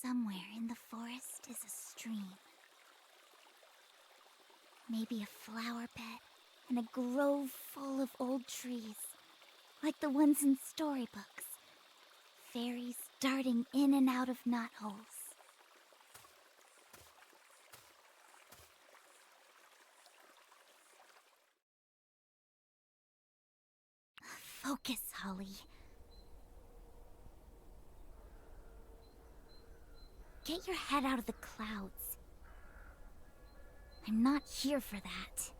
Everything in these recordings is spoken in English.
somewhere in the forest is a stream. Maybe a flower bed and a grove full of old trees, like the ones in storybooks. Fairies darting in and out of knotholes. Focus, Holly. Get your head out of the clouds. I'm not here for that.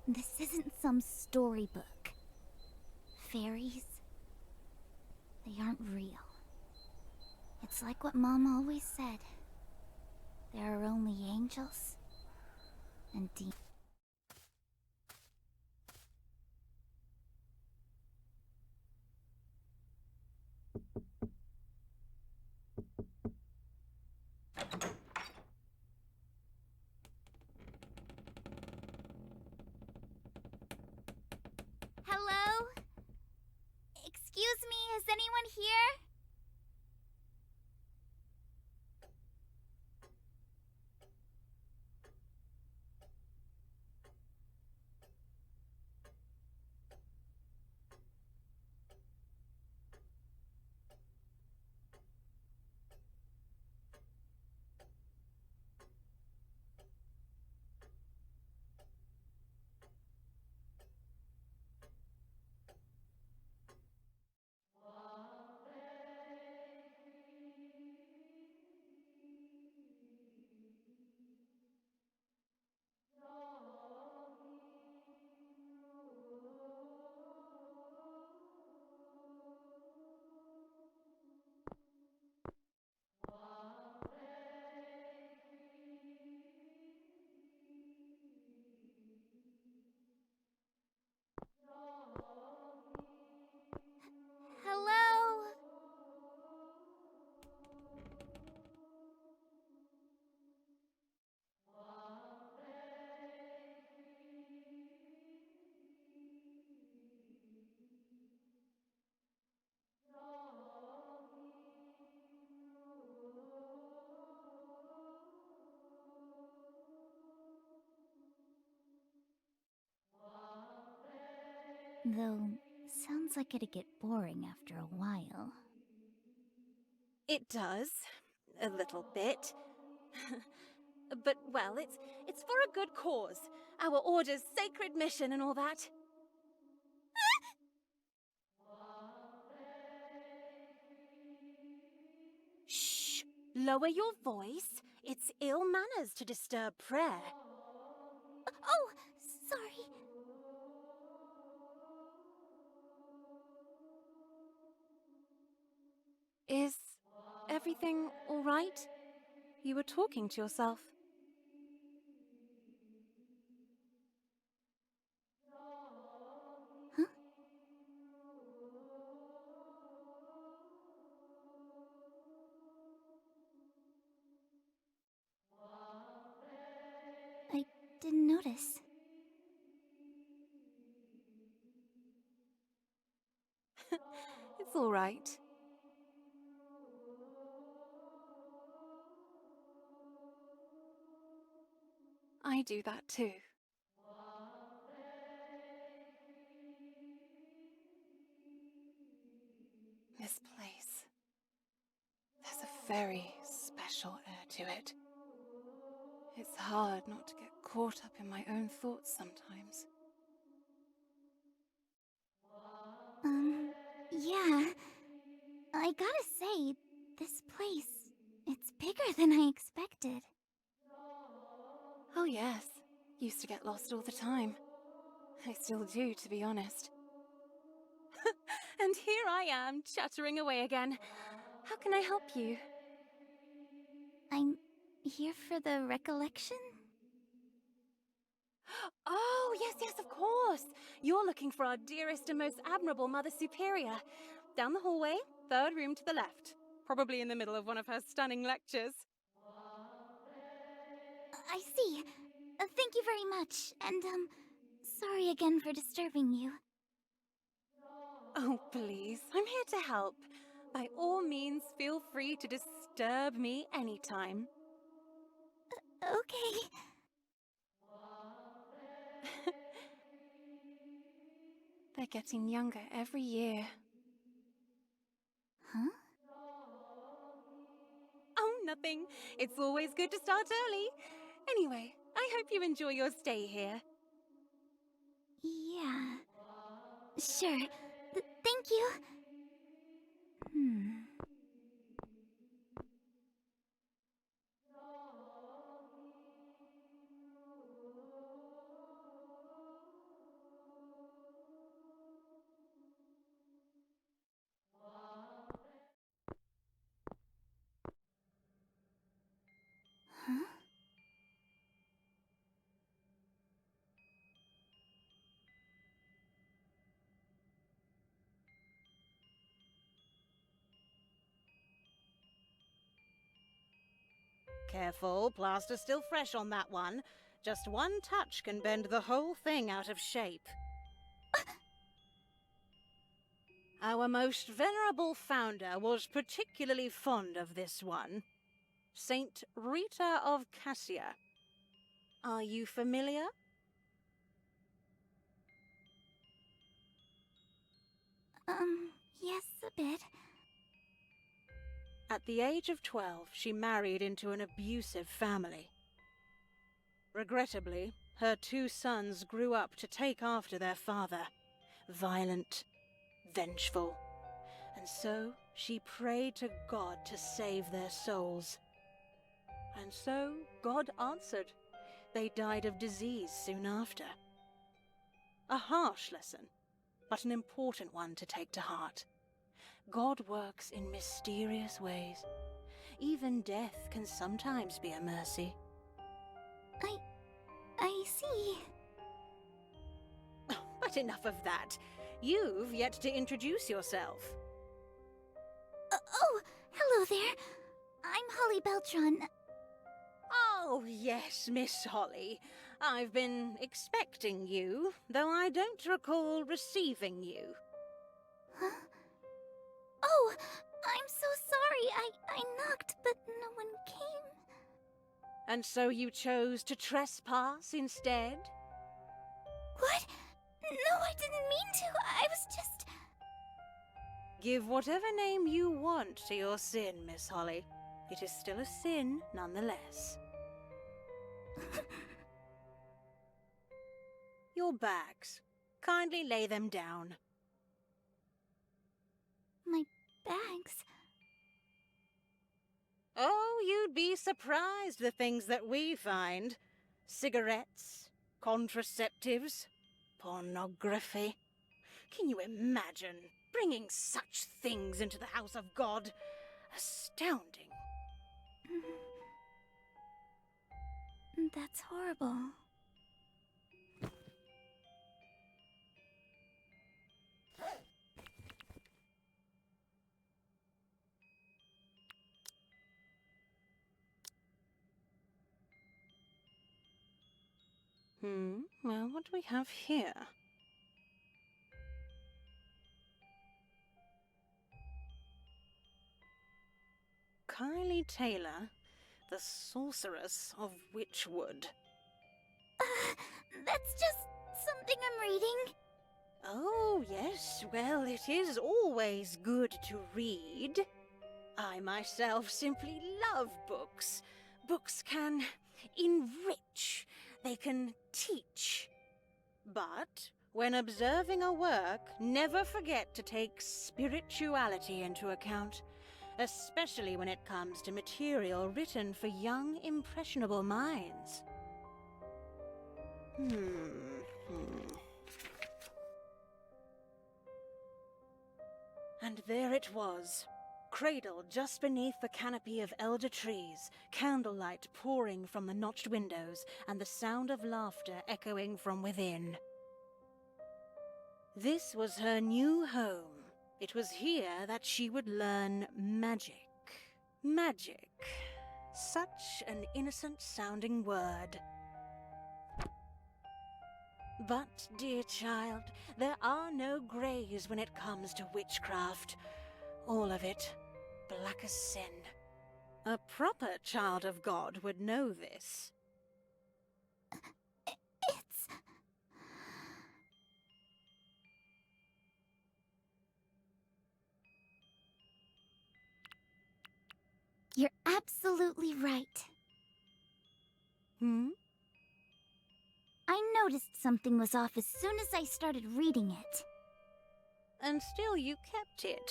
This isn't some storybook. Fairies, they aren't real. It's like what Mom always said. There are only angels and demons. Hello? Excuse me, is anyone here? Hello? Though, sounds like it'd get boring after a while. It does. A little bit. But, well, it's for a good cause. Our order's sacred mission and all that. Shh! Lower your voice. It's ill manners to disturb prayer. Oh, sorry. Is everything all right? You were talking to yourself. Huh? I didn't notice. It's all right. I do that too. This place. There's a very special air to it. It's hard not to get caught up in my own thoughts sometimes. Yeah. I gotta say, this place, it's bigger than I expected. Oh yes, used to get lost all the time. I still do, to be honest. And here I am, chattering away again. How can I help you? I'm here for the recollection? Oh, yes, of course. You're looking for our dearest and most admirable Mother Superior. Down the hallway, third room to the left. Probably in the middle of one of her stunning lectures. I see. Thank you very much, and, sorry again for disturbing you. Oh, please, I'm here to help. By all means, feel free to disturb disturb me anytime. Okay. They're getting younger every year. Huh? Oh, nothing. It's always good to start early. Anyway, I hope you enjoy your stay here. Yeah. Sure. Thank you. Hmm. Huh? Careful, plaster's still fresh on that one. Just one touch can bend the whole thing out of shape. Our most venerable founder was particularly fond of this one. Saint Rita of Cassia. Are you familiar? Yes, a bit. At the age of 12, she married into an abusive family. Regrettably, her two sons grew up to take after their father. Violent, vengeful. And so she prayed to God to save their souls. And so God answered. They died of disease soon after. A harsh lesson, but an important one to take to heart. God works in mysterious ways. Even death can sometimes be a mercy. I see. But enough of that. You've yet to introduce yourself. Oh, hello there. I'm Holly Beltran. Oh, yes, Miss Holly. I've been expecting you, though I don't recall receiving you. Huh? Oh, I'm so sorry. I knocked, but no one came. And so you chose to trespass instead? What? No, I didn't mean to. I was just... Give whatever name you want to your sin, Miss Holly. It is still a sin, nonetheless. Your bags. Kindly lay them down. My bags. Oh, you'd be surprised the things that we find. Cigarettes, contraceptives, pornography. Can you imagine bringing such things into the house of God? Astounding. That's horrible. Well, what do we have here? Kylie Taylor, the sorceress of Witchwood. That's just something I'm reading. Oh, yes, well, it is always good to read. I myself simply love books. Books can enrich, they can teach. But when observing a work, never forget to take spirituality into account, especially when it comes to material written for young, impressionable minds. And there it was, cradled just beneath the canopy of elder trees, candlelight pouring from the notched windows, and the sound of laughter echoing from within. This was her new home. It was here that she would learn magic. Magic. Such an innocent-sounding word. But, dear child, there are no greys when it comes to witchcraft. All of it, black as sin. A proper child of God would know this. It's... You're absolutely right. Hmm? I noticed something was off as soon as I started reading it. And still you kept it.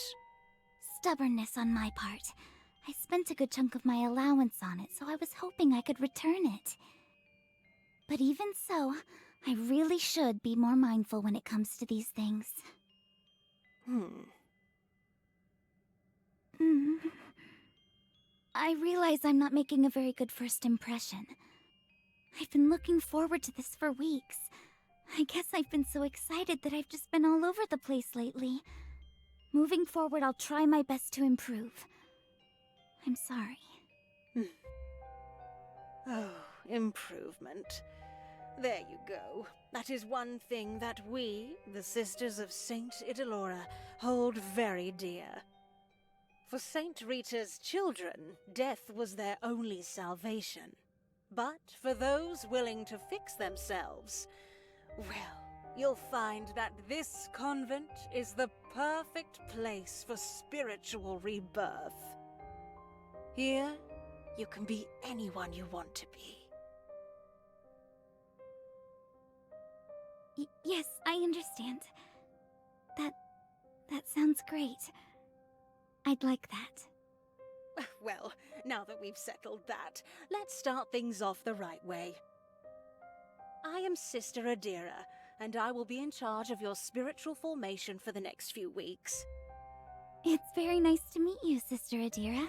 Stubbornness on my part. I spent a good chunk of my allowance on it, so I was hoping I could return it. But even so, I really should be more mindful when it comes to these things. Hmm. I realize I'm not making a very good first impression. I've been looking forward to this for weeks. I guess I've been so excited that I've just been all over the place lately. Moving forward, I'll try my best to improve. I'm sorry. Oh, improvement. There you go. That is one thing that we, the Sisters of Saint Idalora, hold very dear. For Saint Rita's children, death was their only salvation. But for those willing to fix themselves, well, you'll find that this convent is the perfect place for spiritual rebirth. Here, you can be anyone you want to be. Yes, I understand. That sounds great. I'd like that. Well, now that we've settled that, let's start things off the right way. I am Sister Adira, and I will be in charge of your spiritual formation for the next few weeks. It's very nice to meet you, Sister Adira.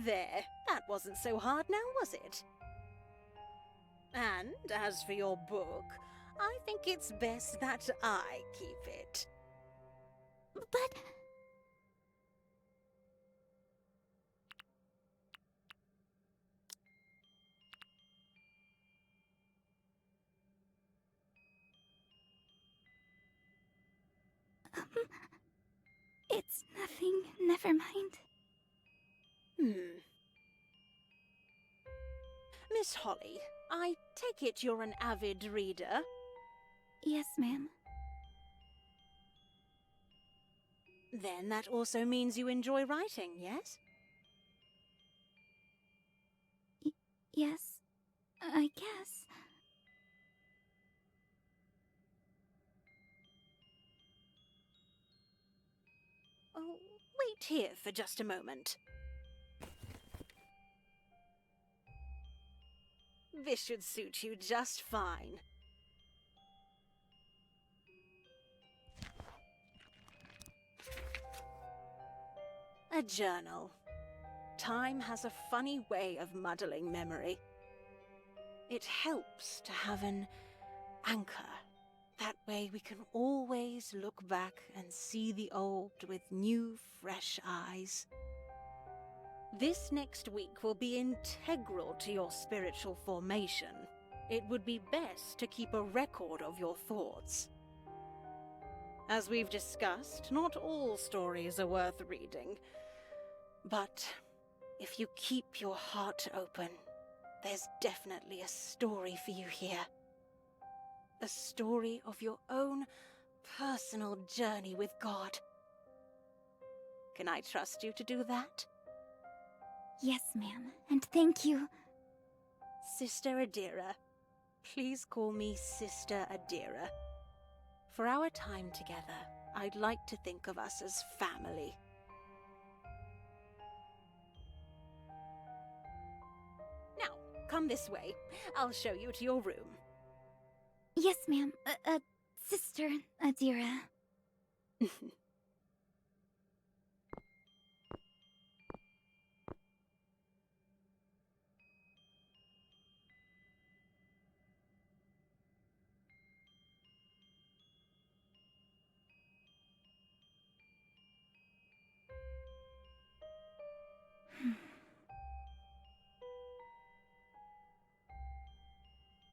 There, that wasn't so hard now, was it? And as for your book, I think it's best that I keep it. But... it's nothing. Never mind. Miss Holly, I take it you're an avid reader? Yes, ma'am. Then that also means you enjoy writing, yes? Yes, I guess. Oh, wait here for just a moment. This should suit you just fine. A journal. Time has a funny way of muddling memory. It helps to have an anchor. That way we can always look back and see the old with new, fresh eyes. This next week will be integral to your spiritual formation. It would be best to keep a record of your thoughts. As we've discussed, not all stories are worth reading. But if you keep your heart open, there's definitely a story for you here. A story of your own personal journey with God. Can I trust you to do that? Yes, ma'am, and thank you. Sister Adira. Please call me Sister Adira. For our time together, I'd like to think of us as family. Now, come this way. I'll show you to your room. Yes, ma'am. Sister Adira.